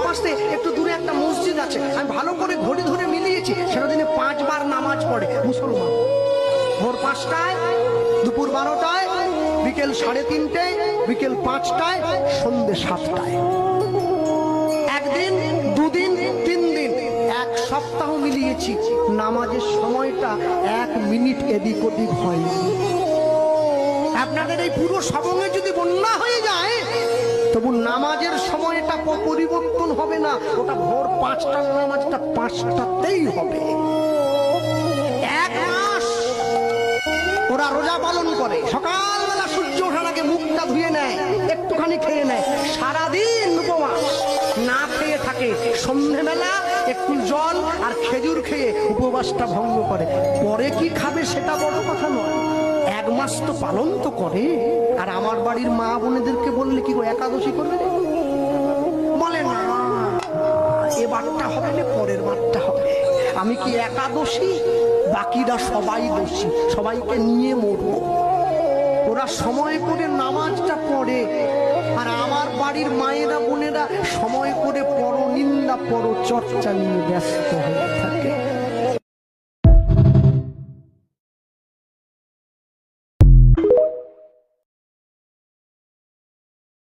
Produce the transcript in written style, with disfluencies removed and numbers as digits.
পাশে একটু দূরে একটা মসজিদ আছে, আমি ভালো করে ঘড়ি ধরে মিলিয়েছি, সেটা দিনে 5 বার নামাজ পড়ে মুসলমান। ভোর 5টায়, দুপুর 12টায়, বিকেল 3:30টায়, বিকেল 5টায়, সন্ধ্যে 7টায়। একদিন, দুদিন, 3 দিন, 1 সপ্তাহ মিলিয়েছি, নামাজের সময়টা 1 মিনিট এদিক ওদিক হয়নি। আপনাদের এই পুরো সবঙ্গে যদি বন্যা হয়ে যায়, তবু নামাজের সময়টা পরিবর্তন হবে না। ওটা ভোর 5টার নামাজটা 5টাতেই হবে। 1 মাস ওরা রোজা পালন করে, সকালবেলা সূর্য ওঠার আগে মুখটা ধুয়ে নেয়, একটুখানি খেয়ে নেয়, সারাদিন উপবাস না খেয়ে থাকে, সন্ধ্যেবেলা একটু জল আর খেজুর খেয়ে উপবাসটা ভঙ্গ করে। পরে কি খাবে সেটা বড় কথা নয়, 1 মাস তো পালন তো করে। আর আমার বাড়ির মা বোনেদেরকে বললে কি একাদশী করবে, বলে না এবারটা হবে না, পরের বারটা হবে। আমি কি একাদশী? বাকিরা সবাই দোষী, সবাইকে নিয়ে মরবো। ওরা সময় করে নামাজটা পড়ে, আর আমার বাড়ির মায়েরা বোনেরা সময় করে পরনিন্দা পরচর্চা নিয়ে ব্যস্ত হয়ে থাকে।